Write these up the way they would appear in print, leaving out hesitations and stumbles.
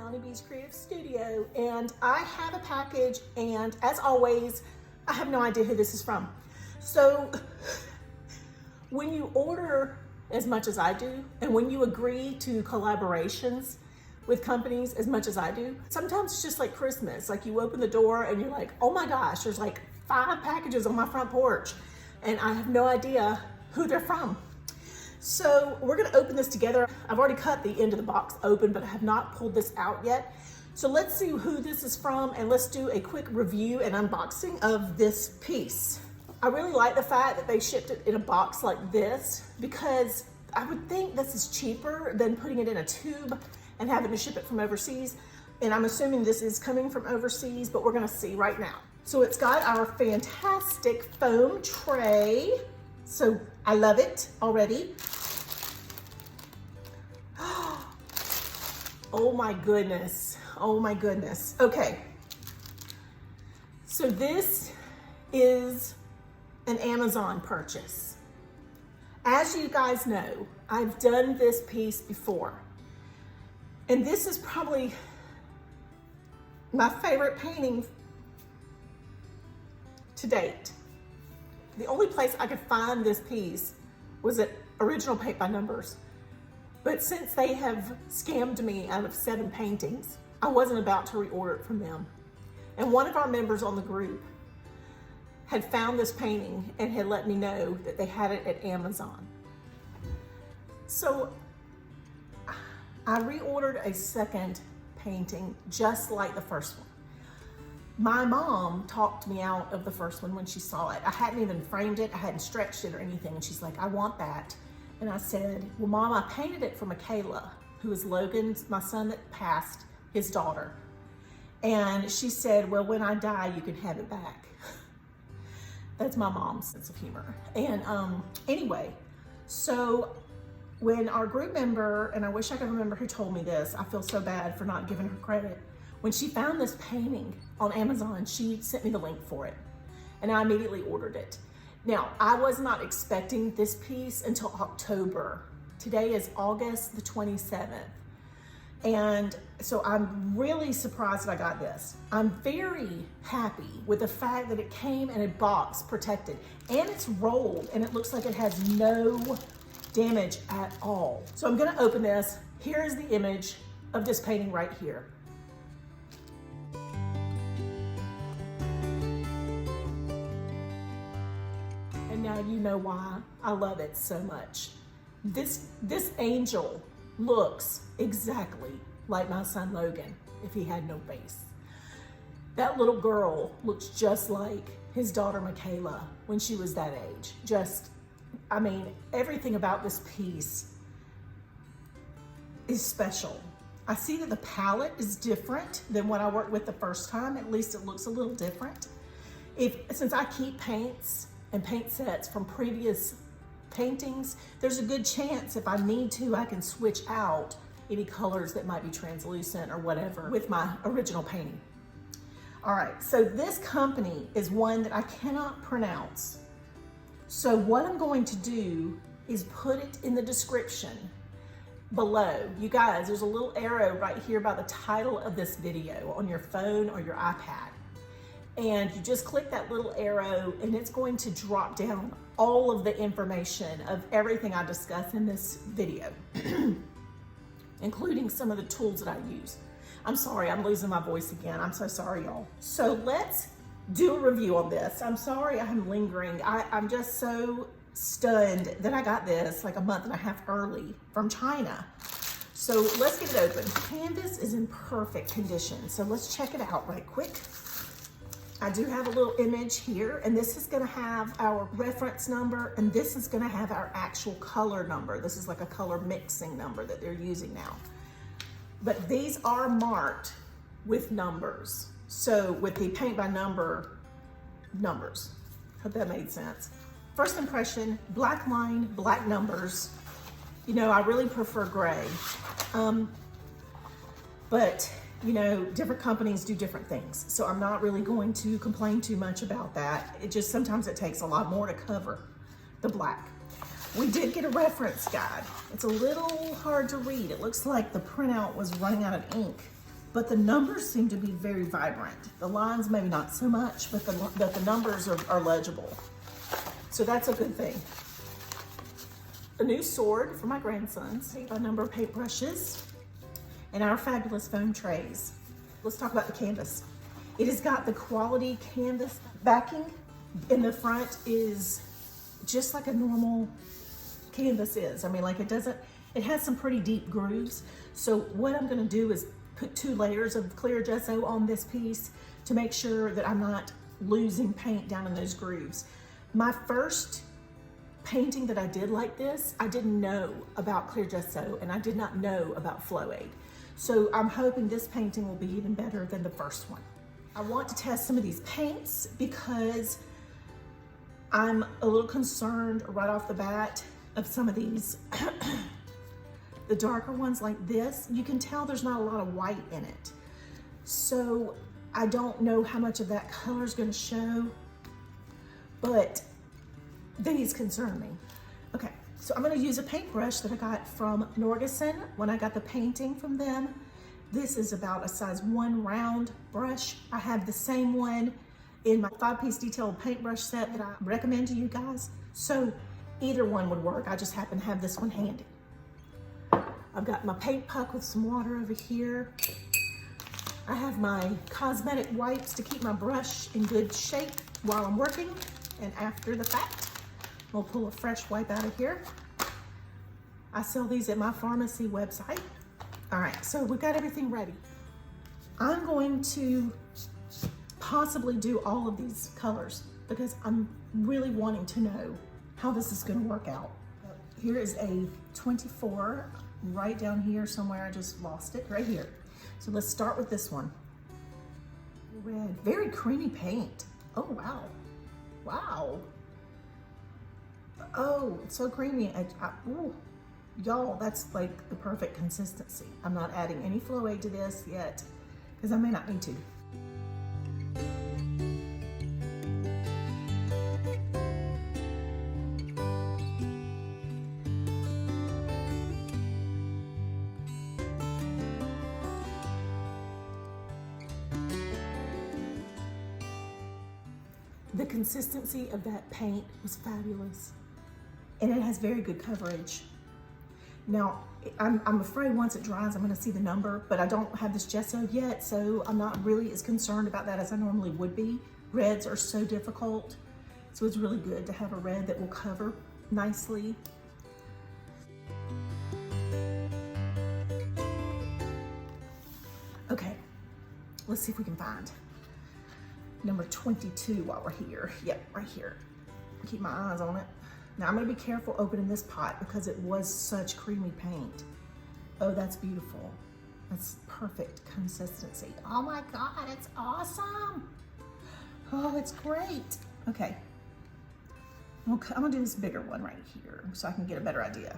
Melanie B's Creative Studio, and I have a package, and as always, I have no idea who this is from. So when you order as much as I do, and when you agree to collaborations with companies as much as I do, sometimes it's just like Christmas. Like you open the door and you're like, oh my gosh, there's like 5 packages on my front porch, and I have no idea who they're from. So we're gonna open this together. I've already cut the end of the box open, but I have not pulled this out yet. So let's see who this is from, and let's do a quick review and unboxing of this piece. I really like the fact that they shipped it in a box like this, because I would think this is cheaper than putting it in a tube and having to ship it from overseas. And I'm assuming this is coming from overseas, but we're gonna see right now. So it's got our fantastic foam tray. So I love it already. Oh my goodness. Oh my goodness. Okay. So this is an Amazon purchase. As you guys know, I've done this piece before. And this is probably my favorite painting to date. The only place I could find this piece was at Original Paint by Numbers. But since they have scammed me out of 7 paintings, I wasn't about to reorder it from them. And one of our members on the group had found this painting and had let me know that they had it at Amazon. So I reordered a second painting just like the first one. My mom talked me out of the first one when she saw it. I hadn't even framed it, I hadn't stretched it or anything, and she's like, I want that. And I said, well, Mom, I painted it for Michaela, who is Logan's, my son that passed, his daughter. And she said, well, when I die, you can have it back. That's my mom's sense of humor. And anyway, so when our group member, and I wish I could remember who told me this, I feel so bad for not giving her credit. When she found this painting on Amazon, she sent me the link for it, and I immediately ordered it. Now, I was not expecting this piece until October. Today is August the 27th. And so I'm really surprised that I got this. I'm very happy with the fact that it came in a box protected, and it's rolled, and it looks like it has no damage at all. So I'm gonna open this. Here is the image of this painting right here. And now you know why I love it so much. This angel looks exactly like my son Logan if he had no face. That little girl looks just like his daughter Michaela when she was that age. I mean, everything about this piece is special. I see that the palette is different than what I worked with the first time. At least it looks a little different. Since I keep paints and paint sets from previous paintings, there's a good chance if I need to, I can switch out any colors that might be translucent or whatever with my original painting. All right, so this company is one that I cannot pronounce. So what I'm going to do is put it in the description below. You guys, there's a little arrow right here by the title of this video on your phone or your iPad. And you just click that little arrow, and it's going to drop down all of the information of everything I discuss in this video, including some of the tools that I use. I'm sorry, I'm losing my voice again. I'm so sorry, y'all. So let's do a review on this. I'm sorry I'm lingering. I'm just so stunned that I got this like a month and a half early from China. So let's get it open. Canvas is in perfect condition. So let's check it out right quick. I do have a little image here, and this is gonna have our reference number, and this is gonna have our actual color number. This is like a color mixing number that they're using now. But these are marked with numbers. So with the paint by number numbers. Hope that made sense. First impression, black line, black numbers. You know, I really prefer gray. But you know, different companies do different things. So I'm not really going to complain too much about that. It just, sometimes it takes a lot more to cover the black. We did get a reference guide. It's a little hard to read. It looks like the printout was running out of ink. but the numbers seem to be very vibrant. The lines maybe not so much, but the numbers are legible. So that's a good thing. A new sword for my grandsons, a number of paintbrushes, and our fabulous foam trays. Let's talk about the canvas. It has got the quality canvas backing. In the front is just like a normal canvas is. I mean, like it has some pretty deep grooves. So what I'm gonna do is put 2 layers of clear gesso on this piece to make sure that I'm not losing paint down in those grooves. My first painting that I did like this, I didn't know about clear gesso and I did not know about Flow Aid. So I'm hoping this painting will be even better than the first one. I want to test some of these paints because I'm a little concerned right off the bat of some of these. The darker ones like this, you can tell there's not a lot of white in it. So I don't know how much of that color is going to show, but these concern me. Okay, so I'm going to use a paintbrush that I got from Norgeson when I got the painting from them. This is about a size 1 round brush. I have the same one in my 5-piece detailed paintbrush set that I recommend to you guys. So either one would work. I just happen to have this one handy. I've got my paint puck with some water over here. I have my cosmetic wipes to keep my brush in good shape while I'm working and after the fact. We'll pull a fresh wipe out of here. I sell these at my pharmacy website. All right, so we've got everything ready. I'm going to possibly do all of these colors because I'm really wanting to know how this is gonna work out. Here is a 24 right down here somewhere. I just lost it right here. So let's start with this one. Red, very creamy paint. Oh, wow. Wow. Oh, it's so creamy. Ooh. Y'all, that's like the perfect consistency. I'm not adding any Flow Aid to this yet because I may not need to. The consistency of that paint was fabulous, and it has very good coverage. Now, I'm afraid once it dries, I'm gonna see the number, but I don't have this gesso yet, so I'm not really as concerned about that as I normally would be. Reds are so difficult, so it's really good to have a red that will cover nicely. Okay, let's see if we can find number 22 while we're here. Yep, right here. Keep my eyes on it. Now I'm gonna be careful opening this pot because it was such creamy paint. Oh, that's beautiful. That's perfect consistency. Oh my God, it's awesome. Oh, it's great. Okay, I'm gonna do this bigger one right here so I can get a better idea.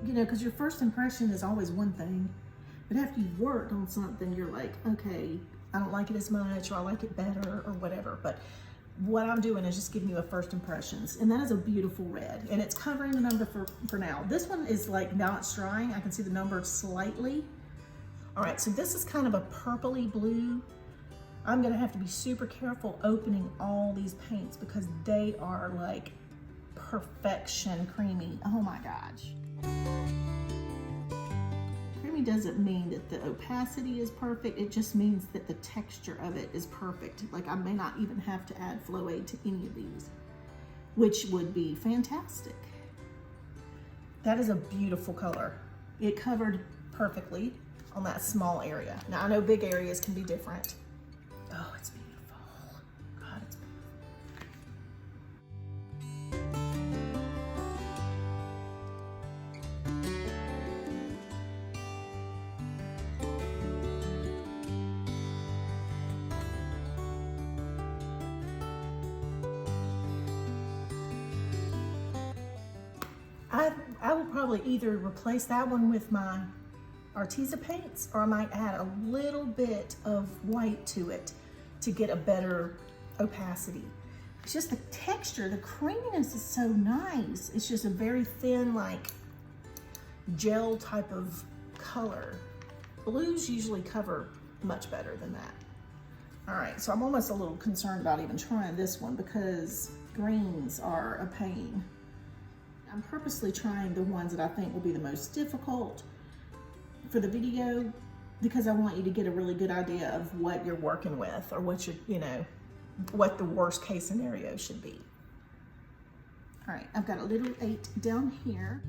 You know, because your first impression is always one thing, but after you've worked on something, you're like, okay, I don't like it as much, or I like it better, or whatever. But what I'm doing is just giving you a first impressions, and that is a beautiful red, and it's covering the number for now. This one is like, now it's drying, I can see the number slightly. All right, so this is kind of a purpley blue. I'm gonna have to be super careful opening all these paints because they are like perfection creamy. Oh my gosh. Creamy doesn't mean that the opacity is perfect, it just means that the texture of it is perfect. Like I may not even have to add Flow Aid to any of these, which would be fantastic. That is a beautiful color. It covered perfectly on that small area. Now I know big areas can be different. Oh, it's beautiful. God, it's beautiful. I will probably either replace that one with my Arteza paints, or I might add a little bit of white to it to get a better opacity. It's just the texture, the creaminess is so nice. It's just a very thin, like gel type of color. Blues usually cover much better than that. All right, so I'm almost a little concerned about even trying this one because greens are a pain. I'm purposely trying the ones that I think will be the most difficult for the video because I want you to get a really good idea of what you're working with, or what what the worst case scenario should be. All right, I've got a little 8 down here.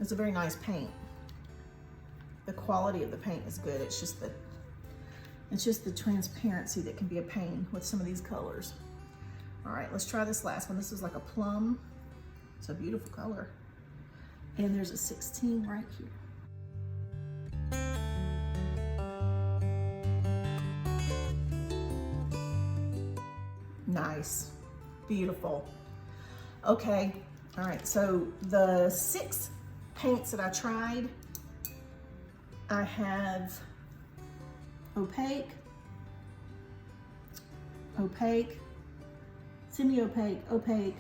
It's a very nice paint. The quality of the paint is good. It's just the transparency that can be a pain with some of these colors. All right, let's try this last one. This is like a plum. It's a beautiful color. And there's a 16 right here. Nice, beautiful. Okay, all right, so the 6 paints that I tried, I have opaque, opaque, semi-opaque, opaque,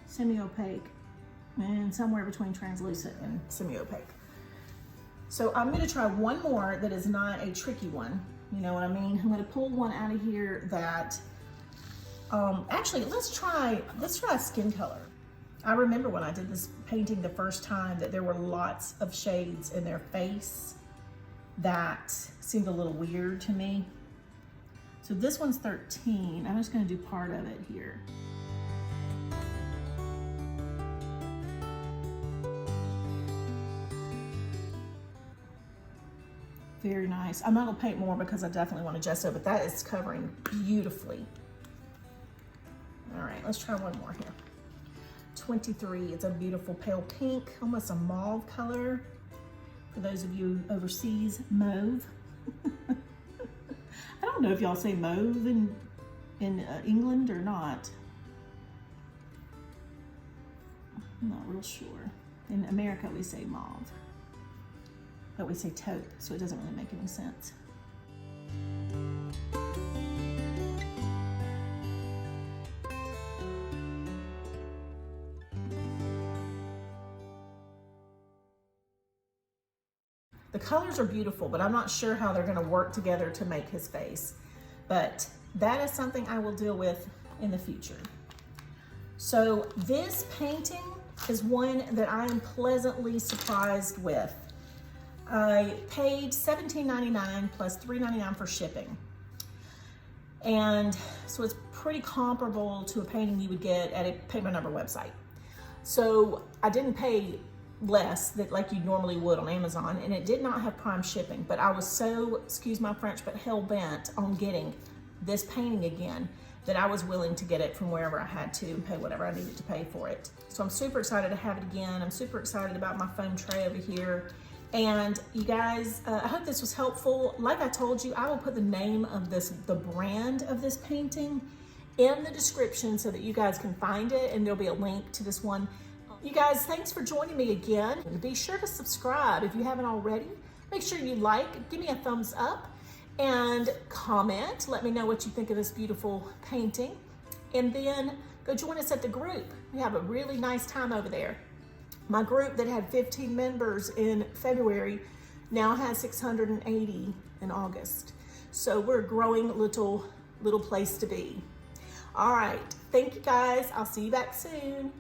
semi-opaque, and somewhere between translucent and semi-opaque. So I'm gonna try one more that is not a tricky one. You know what I mean? I'm gonna pull one out of here that, actually, let's try skin color. I remember when I did this painting the first time that there were lots of shades in their face that seemed a little weird to me. So this one's 13. I'm just gonna do part of it here. Very nice. I'm not gonna paint more because I definitely want to gesso, but that is covering beautifully. All right, let's try one more here. 23, it's a beautiful pale pink, almost a mauve color. For those of you overseas, mauve. I don't know if y'all say mauve in England or not. I'm not real sure. In America, we say mauve, but we say taupe, so it doesn't really make any sense. The colors are beautiful, but I'm not sure how they're gonna work together to make his face. But that is something I will deal with in the future. So this painting is one that I am pleasantly surprised with. I paid $17.99 plus $3.99 for shipping. And so it's pretty comparable to a painting you would get at a Paint by Number website. So I didn't pay less that like you normally would on Amazon, and it did not have prime shipping, but I was so, excuse my French, but hell-bent on getting this painting again that I was willing to get it from wherever I had to and pay whatever I needed to pay for it. So I'm super excited to have it again. I'm super excited about my foam tray over here. And you guys, I hope this was helpful. Like I told you, I will put the name of the brand of this painting in the description so that you guys can find it, and there'll be a link to this one. You guys, thanks for joining me again. Be sure to subscribe if you haven't already. Make sure you like, give me a thumbs up, and comment. Let me know what you think of this beautiful painting. And then go join us at the group. We have a really nice time over there. My group that had 15 members in February now has 680 in August. So we're a growing little place to be. All right, thank you guys. I'll see you back soon.